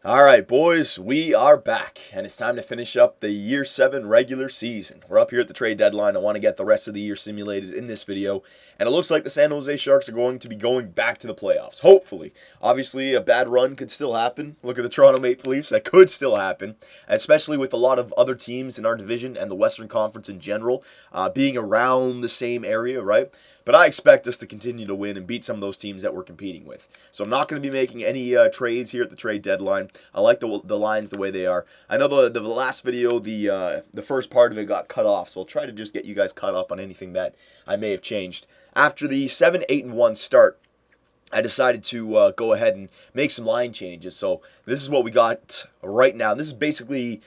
All right, boys, we are back, and it's time to finish up the Year 7 regular season. We're up here at the trade deadline. I want to get the rest of the year simulated in this video, and it looks like the San Jose Sharks are going to be going back to the playoffs, hopefully. Obviously, a bad run could still happen. Look at the Toronto Maple Leafs. That could still happen, especially with a lot of other teams in our division and the Western Conference in general being around the same area, right? But I expect us to continue to win and beat some of those teams that we're competing with. So I'm not going to be making any trades here at the trade deadline. I like the lines the way they are. I know the last video, the first part of it got cut off, so I'll try to just get you guys caught up on anything that I may have changed. After the 7-8-1 start, I decided to go ahead and make some line changes. So this is what we got right now. This is basically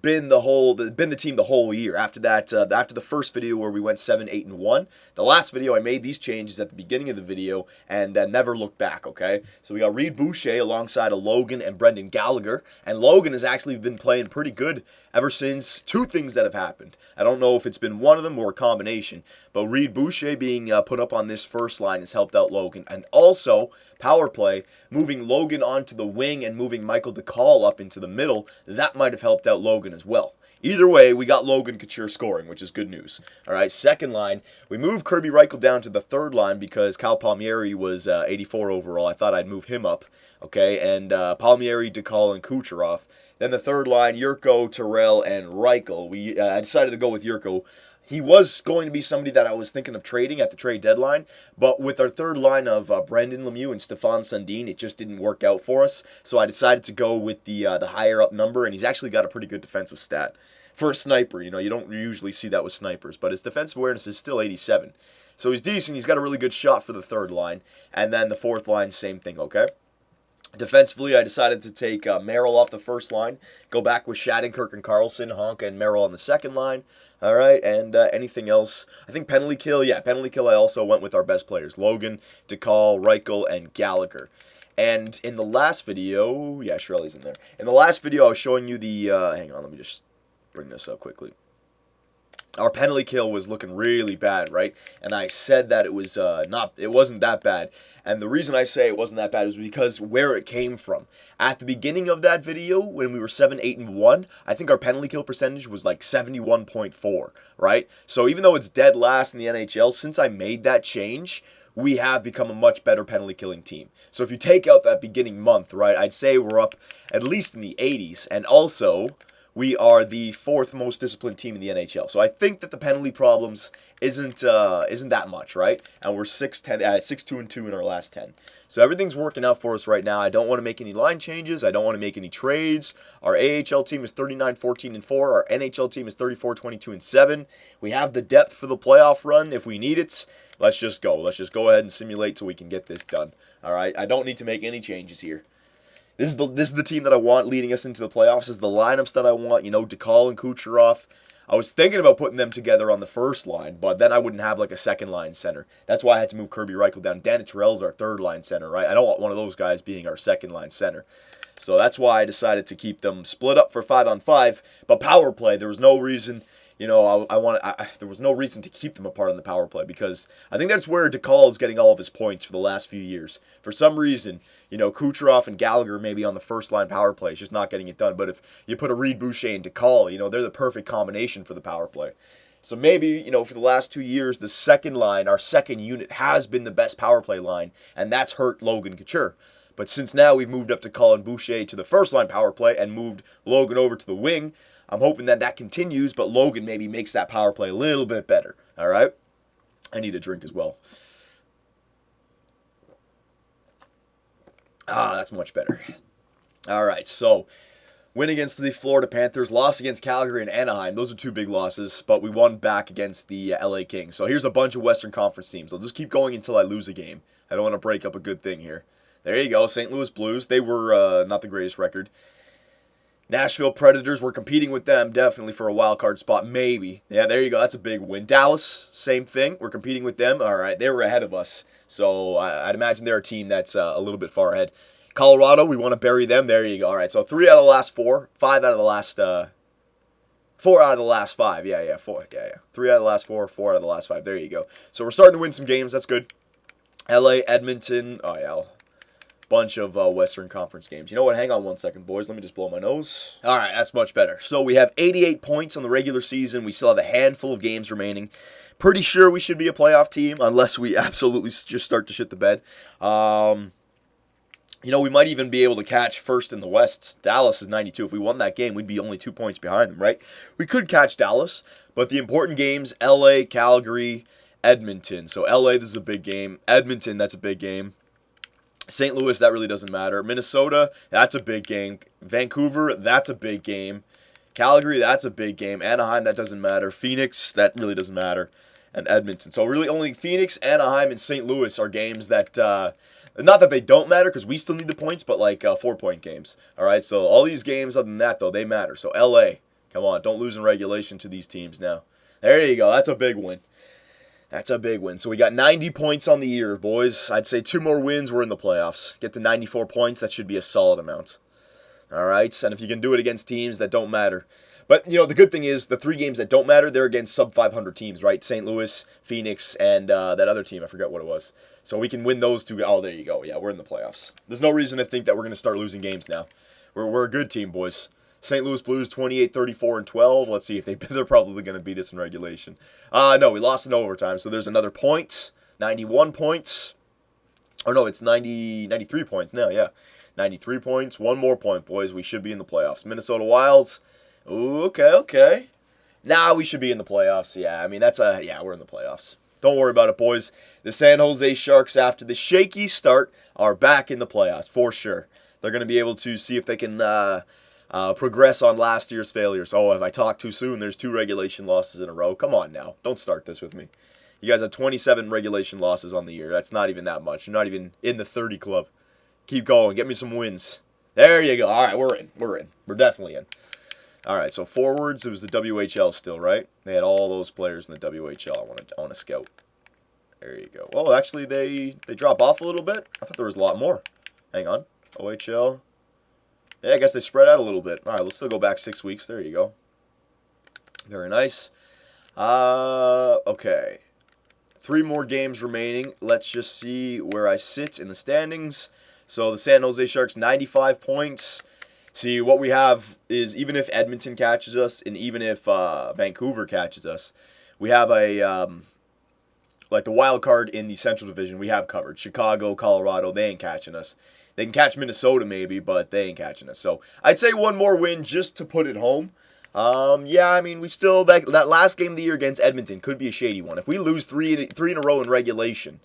been the team the whole year. After that, after the first video where we went 7-8-1, the last video I made these changes at the beginning of the video and never looked back. Okay, so we got Reed Boucher alongside of Logan and Brendan Gallagher, and Logan has actually been playing pretty good ever since two things that have happened. I don't know if it's been one of them or a combination, but Reed Boucher being put up on this first line has helped out Logan, and also power play, moving Logan onto the wing and moving Michael DeCall up into the middle, that might have helped out Logan as well. Either way, we got Logan Couture scoring, which is good news. All right, second line, we moved Kirby Reichel down to the third line because Kyle Palmieri was 84 overall. I thought I'd move him up, okay, and Palmieri, DeCall, and Kucherov. Then the third line, Yurko, Terrell, and Reichel. I decided to go with Yurko. He was going to be somebody that I was thinking of trading at the trade deadline, but with our third line of Brendan Lemieux and Stefan Sundin, it just didn't work out for us. So I decided to go with the higher up number, and he's actually got a pretty good defensive stat. For a sniper, you don't usually see that with snipers, but his defensive awareness is still 87. So he's decent, he's got a really good shot for the third line, and then the fourth line, same thing, okay? Defensively, I decided to take Merrill off the first line, go back with Shattenkirk and Carlson, Honka and Merrill on the second line. All right, and anything else? I think penalty kill. Yeah, penalty kill. I also went with our best players: Logan, DeCall, Reichel, and Gallagher. And in the last video, yeah, Shirley's in there. In the last video, I was showing you the. Hang on, let me just bring this up quickly. Our penalty kill was looking really bad, right? And I said that it wasn't that bad. And the reason I say it wasn't that bad is because where it came from. At the beginning of that video, when we were 7-8-1, I think our penalty kill percentage was like 71.4, right? So even though it's dead last in the NHL, since I made that change, we have become a much better penalty killing team. So if you take out that beginning month, right, I'd say we're up at least in the 80s. And also, we are the fourth most disciplined team in the NHL. So I think that the penalty problems isn't that much, right? And we're 6-2-2 in our last 10. So everything's working out for us right now. I don't want to make any line changes. I don't want to make any trades. Our AHL team is 39-14-4. Our NHL team is 34-22-7. We have the depth for the playoff run if we need it. Let's just go. Let's just go ahead and simulate so we can get this done. All right? I don't need to make any changes here. This is the team that I want leading us into the playoffs. This is the lineups that I want. DeCall and Kucherov. I was thinking about putting them together on the first line, but then I wouldn't have like a second line center. That's why I had to move Kirby Reichel down. Danny Terrell's our third line center, right? I don't want one of those guys being our second line center. So that's why I decided to keep them split up for 5-on-5. But power play, there was no reason. There was no reason to keep them apart on the power play because I think that's where DeCall is getting all of his points for the last few years. For some reason, Kucherov and Gallagher maybe on the first line power play is just not getting it done. But if you put a Reed Boucher and DeCall, they're the perfect combination for the power play. So maybe, for the last 2 years, the second line, our second unit, has been the best power play line, and that's hurt Logan Couture. But since now we've moved up to Colin Boucher to the first line power play and moved Logan over to the wing, I'm hoping that continues, but Logan maybe makes that power play a little bit better. All right? I need a drink as well. That's much better. All right, so win against the Florida Panthers, loss against Calgary and Anaheim. Those are two big losses, but we won back against the LA Kings. So here's a bunch of Western Conference teams. I'll just keep going until I lose a game. I don't want to break up a good thing here. There you go, St. Louis Blues. They were not the greatest record. Nashville Predators, we're competing with them definitely for a wild card spot, maybe. Yeah, there you go. That's a big win. Dallas, same thing. We're competing with them. All right, they were ahead of us. So I'd imagine they're a team that's a little bit far ahead. Colorado, we want to bury them. There you go. All right, so 3 out of the last 4. 5 out of the last 4 out of the last 5. Yeah, 4. Yeah. 3 out of the last 4. 4 out of the last 5. There you go. So we're starting to win some games. That's good. LA, Edmonton. Oh, yeah. bunch of Western Conference games. You know what? Hang on one second, boys. Let me just blow my nose. All right, that's much better. So we have 88 points on the regular season. We still have a handful of games remaining. Pretty sure we should be a playoff team unless we absolutely just start to shit the bed. You know, we might even be able to catch first in the West. Dallas is 92. If we won that game, we'd be only 2 points behind them, right? We could catch Dallas, but the important games, LA, Calgary, Edmonton. So LA, this is a big game. Edmonton, that's a big game. St. Louis, that really doesn't matter. Minnesota, that's a big game. Vancouver, that's a big game. Calgary, that's a big game. Anaheim, that doesn't matter. Phoenix, that really doesn't matter. And Edmonton. So really only Phoenix, Anaheim, and St. Louis are games that, not that they don't matter because we still need the points, but like 4-point games. All right, so all these games other than that, though, they matter. So LA, come on, don't lose in regulation to these teams now. There you go. That's a big win. That's a big win. So we got 90 points on the year, boys. I'd say 2 more wins, we're in the playoffs. Get to 94 points, that should be a solid amount. All right, and if you can do it against teams that don't matter. But, you know, the good thing is the 3 games that don't matter, they're against sub-500 teams, right? St. Louis, Phoenix, and that other team. I forget what it was. So we can win those 2. Oh, there you go. Yeah, we're in the playoffs. There's no reason to think that we're going to start losing games now. We're a good team, boys. St. Louis Blues 28, 34, and 12. Let's see if they're probably going to beat us in regulation. No, we lost in overtime. So there's another point. 91 points. Or no, it's 93 points now, yeah. 93 points. 1 more point, boys. We should be in the playoffs. Minnesota Wilds. Ooh, okay. Now we should be in the playoffs. Yeah, I mean, we're in the playoffs. Don't worry about it, boys. The San Jose Sharks, after the shaky start, are back in the playoffs, for sure. They're going to be able to see if they can progress on last year's failures. Oh, if I talk too soon, there's 2 regulation losses in a row. Come on now. Don't start this with me. You guys have 27 regulation losses on the year. That's not even that much. You're not even in the 30 club. Keep going. Get me some wins. There you go. All right, we're in. We're definitely in. All right, so forwards, it was the WHL still, right? They had all those players in the WHL. I want to scout. There you go. Well, actually, they drop off a little bit. I thought there was a lot more. Hang on. OHL. Yeah, I guess they spread out a little bit. All right, we'll still go back 6 weeks. There you go. Very nice. Okay. 3 more games remaining. Let's just see where I sit in the standings. So the San Jose Sharks, 95 points. See, what we have is even if Edmonton catches us and even if Vancouver catches us, we have a, like the wild card in the Central Division, we have covered. Chicago, Colorado, they ain't catching us. They can catch Minnesota maybe, but they ain't catching us. So I'd say 1 more win just to put it home. Yeah, I mean, we still, that last game of the year against Edmonton could be a shady one. If we lose three in a row in regulation,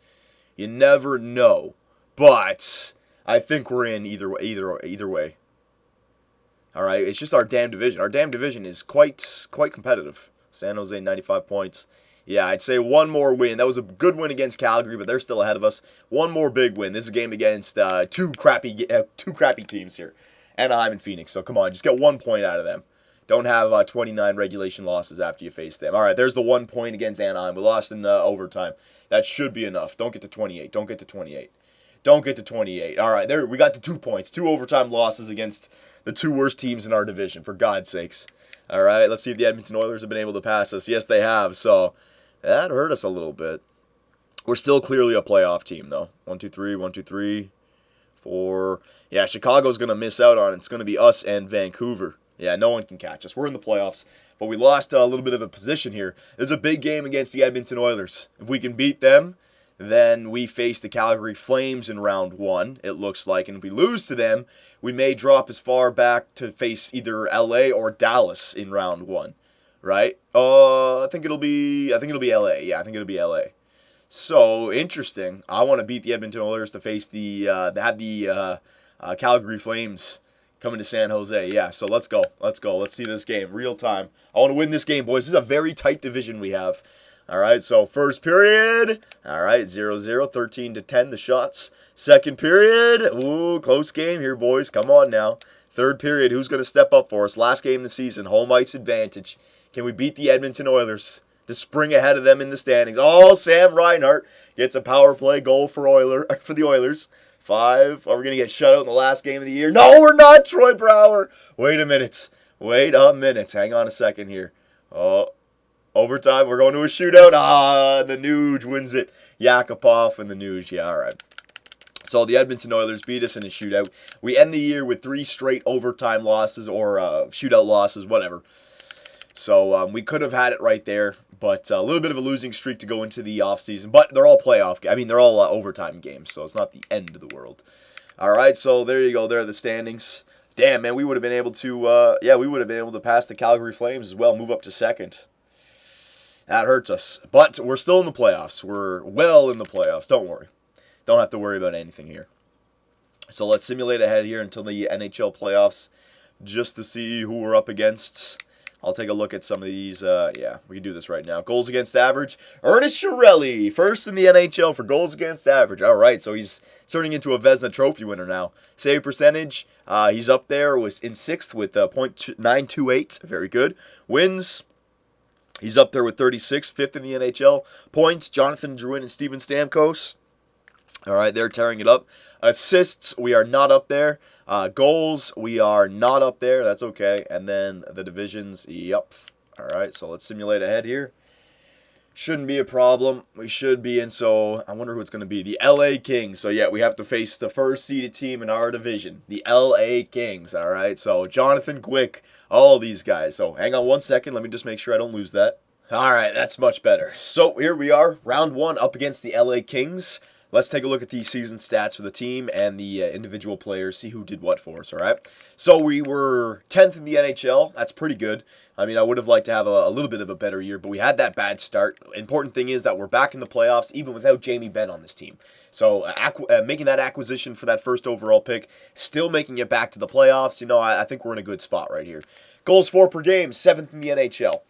you never know. But I think we're in either way. All right, it's just our damn division. Our damn division is quite competitive. San Jose, 95 points. Yeah, I'd say 1 more win. That was a good win against Calgary, but they're still ahead of us. 1 more big win. This is a game against two crappy teams here, Anaheim and Phoenix. So come on, just get 1 point out of them. Don't have 29 regulation losses after you face them. All right, there's the 1 point against Anaheim. We lost in overtime. That should be enough. Don't get to 28. Don't get to 28. All right, there we got the 2 points. 2 overtime losses against the 2 worst teams in our division, for God's sakes. All right, let's see if the Edmonton Oilers have been able to pass us. Yes, they have, so that hurt us a little bit. We're still clearly a playoff team, though. 1, 2, 3, 1, 2, 3, 4. Yeah, Chicago's going to miss out on it. It's going to be us and Vancouver. Yeah, no one can catch us. We're in the playoffs, but we lost a little bit of a position here. There's a big game against the Edmonton Oilers. If we can beat them, then we face the Calgary Flames in round 1, it looks like. And if we lose to them, we may drop as far back to face either LA or Dallas in round 1, right? I think it'll be LA. Yeah, I think it'll be LA. So, interesting. I want to beat the Edmonton Oilers to face the Calgary Flames coming to San Jose. Yeah, so let's go. Let's see this game. Real time. I want to win this game, boys. This is a very tight division we have. All right, so first period, all right, 0-0, 13-10 the shots. Second period, ooh, close game here, boys. Come on now. Third period, who's going to step up for us? Last game of the season, home ice advantage. Can we beat the Edmonton Oilers to spring ahead of them in the standings? Oh, Sam Reinhart gets a power play goal for the Oilers. 5. Are we going to get shut out in the last game of the year? No, we're not, Troy Brouwer. Wait a minute. Hang on a second here. Oh. Overtime, we're going to a shootout. The Nuge wins it. Yakupov and the Nuge. Yeah, all right. So the Edmonton Oilers beat us in a shootout. We end the year with 3 straight overtime losses or shootout losses, whatever. So we could have had it right there, but a little bit of a losing streak to go into the offseason. But they're all they're all overtime games, so it's not the end of the world. All right, so there you go. There are the standings. Damn, man, we would have been able to, we would have been able to pass the Calgary Flames as well, move up to second. That hurts us, but we're still in the playoffs. We're well in the playoffs. Don't worry. Don't have to worry about anything here. So let's simulate ahead here until the NHL playoffs just to see who we're up against. I'll take a look at some of these. We can do this right now. Goals against average. Ernest Chiarelli, first in the NHL for goals against average. All right, so he's turning into a Vezina Trophy winner now. Save percentage, he's up there. Was in 6th with .928. Very good. Wins, he's up there with 36, 5th in the NHL. Points, Jonathan Drouin and Steven Stamkos. All right, they're tearing it up. Assists, we are not up there. Goals, we are not up there. That's okay. And then the divisions, yep. All right, so let's simulate ahead here. Shouldn't be a problem. We should be in, so I wonder who it's going to be. The LA Kings. So, yeah, we have to face the first seeded team in our division. The LA Kings, all right? So, Jonathan Quick, all these guys. So, hang on one second. Let me just make sure I don't lose that. All right, that's much better. So, here we are, round 1 up against the LA Kings. Let's take a look at the season stats for the team and the individual players, see who did what for us, all right? So we were 10th in the NHL. That's pretty good. I mean, I would have liked to have a little bit of a better year, but we had that bad start. Important thing is that we're back in the playoffs, even without Jamie Benn on this team. So making that acquisition for that first overall pick, still making it back to the playoffs, I think we're in a good spot right here. Goals for per game, 7th in the NHL.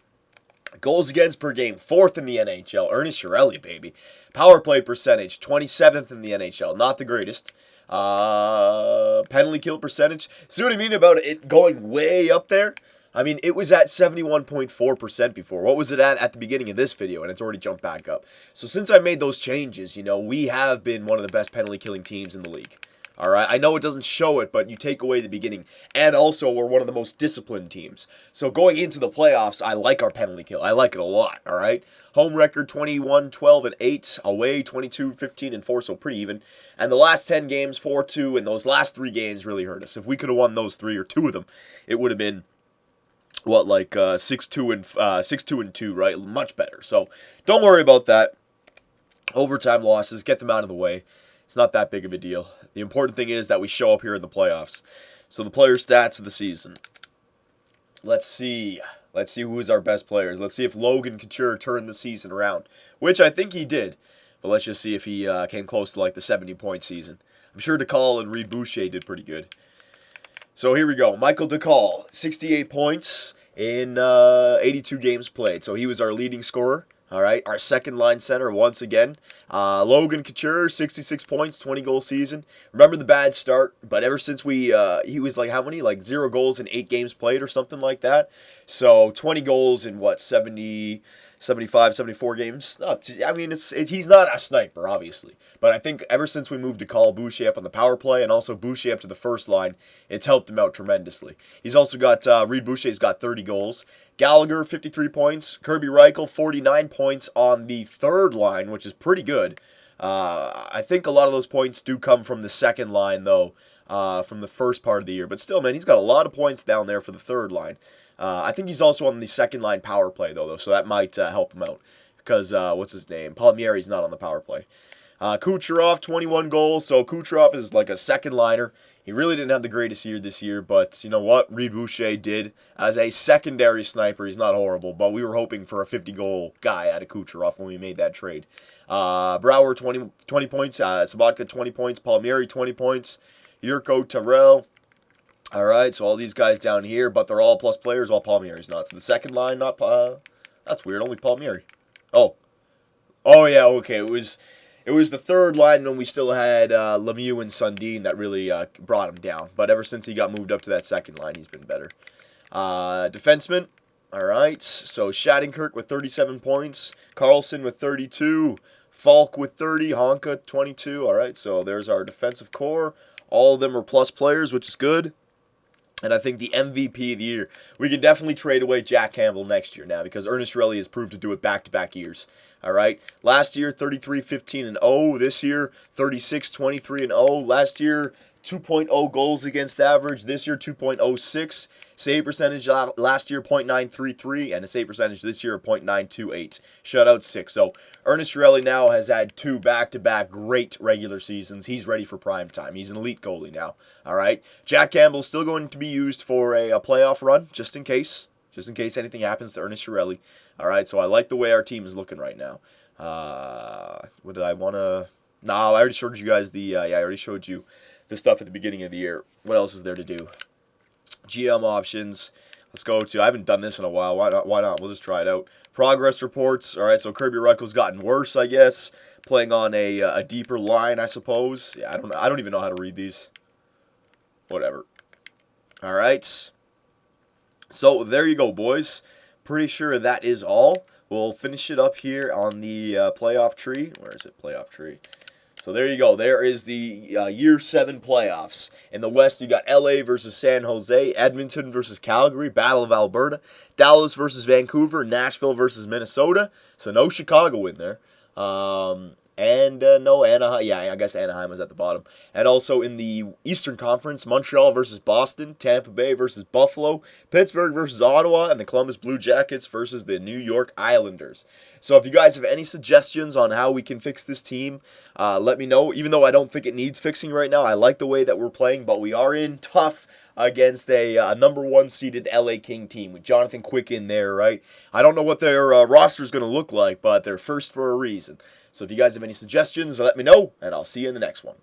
Goals against per game, 4th in the NHL. Ernest Chiarelli, baby. Power play percentage, 27th in the NHL. Not the greatest. Penalty kill percentage. See what I mean about it going way up there? I mean, it was at 71.4% before. What was it at the beginning of this video? And it's already jumped back up. So since I made those changes, we have been one of the best penalty killing teams in the league. All right, I know it doesn't show it, but you take away the beginning. And also, we're one of the most disciplined teams. So going into the playoffs, I like our penalty kill. I like it a lot, all right? Home record, 21, 12, and 8. Away, 22, 15, and 4, so pretty even. And the last 10 games, 4-2, and those last 3 games really hurt us. If we could have won those 3 or 2 of them, it would have been, 6-2 and 2, right? Much better. So don't worry about that. Overtime losses, get them out of the way. It's not that big of a deal. The important thing is that we show up here in the playoffs. So the player stats for the season. Let's see. Let's see who is our best players. Let's see if Logan Couture turned the season around, which I think he did. But let's just see if he came close to like the 70-point season. I'm sure DeCall and Reed Boucher did pretty good. So here we go. Michael DeCall, 68 points in 82 games played. So he was our leading scorer. All right, our second line center once again. Logan Couture, 66 points, 20-goal season. Remember the bad start, but ever since he was like how many? Like 0 goals in 8 games played or something like that. So 20 goals in 75, 74 games. He's not a sniper, obviously. But I think ever since we moved to call Boucher up on the power play and also Boucher up to the first line, it's helped him out tremendously. He's also got, Reed Boucher's got 30 goals. Gallagher, 53 points. Kirby Reichel, 49 points on the third line, which is pretty good. I think a lot of those points do come from the second line, though, from the first part of the year. But still, man, he's got a lot of points down there for the third line. I think he's also on the second line power play, though, so that might help him out. Because, what's his name? Palmieri's not on the power play. Kucherov, 21 goals. So Kucherov is like a second liner. He really didn't have the greatest year this year, but you know what? Reed Boucher did. As a secondary sniper, he's not horrible, but we were hoping for a 50-goal guy out of Kucherov when we made that trade. Brouwer, 20 points. Sabatka, 20 points. Palmieri, 20 points. Yurko, Terrell. All right, so all these guys down here, but they're all plus players, while Palmieri's not. So the second line, not that's weird, only Palmieri. Oh yeah, okay, it was the third line when we still had Lemieux and Sundin that really brought him down. But ever since he got moved up to that second line, he's been better. Defenseman, all right, so Shattenkirk with 37 points, Carlson with 32, Falk with 30, Honka 22, all right, so there's our defensive core. All of them are plus players, which is good. And I think the MVP of the year, we can definitely trade away Jack Campbell next year now because Ernest Rowley has proved to do it back-to-back years. All right? Last year, 33-15-0. This year, 36-23-0. Last year, 2.0 goals against average. This year, 2.06. Save percentage last year, .933, and a save percentage this year, .928. Shutout 6. So Ernest Rowley now has had 2 back-to-back great regular seasons. He's ready for prime time. He's an elite goalie now. All right? Jack Campbell's still going to be used for a playoff run, just in case. Just in case anything happens to Ernest Rowley. All right? So I like the way our team is looking right now. What did I want to... No, I already showed you guys the... I already showed you the stuff at the beginning of the year. What else is there to do? GM options. Let's go to... I haven't done this in a while. Why not? We'll just try it out. Progress reports. All right, so Kirby Ruckel's gotten worse, I guess. Playing on a deeper line, I suppose. Yeah, I don't know. I don't even know how to read these. Whatever. All right. So there you go, boys. Pretty sure that is all. We'll finish it up here on the playoff tree. Where is it? Playoff tree. So there you go. There is the Year 7 playoffs. In the West, you got LA versus San Jose, Edmonton versus Calgary, Battle of Alberta, Dallas versus Vancouver, Nashville versus Minnesota. So no Chicago in there. And no Anaheim. Yeah, I guess Anaheim was at the bottom. And also in the Eastern Conference, Montreal versus Boston, Tampa Bay versus Buffalo, Pittsburgh versus Ottawa, and the Columbus Blue Jackets versus the New York Islanders. So if you guys have any suggestions on how we can fix this team, let me know. Even though I don't think it needs fixing right now, I like the way that we're playing, but we are in tough against a number 1 seeded LA King team with Jonathan Quick in there, right? I don't know what their roster is going to look like, but they're first for a reason. So if you guys have any suggestions, let me know, and I'll see you in the next one.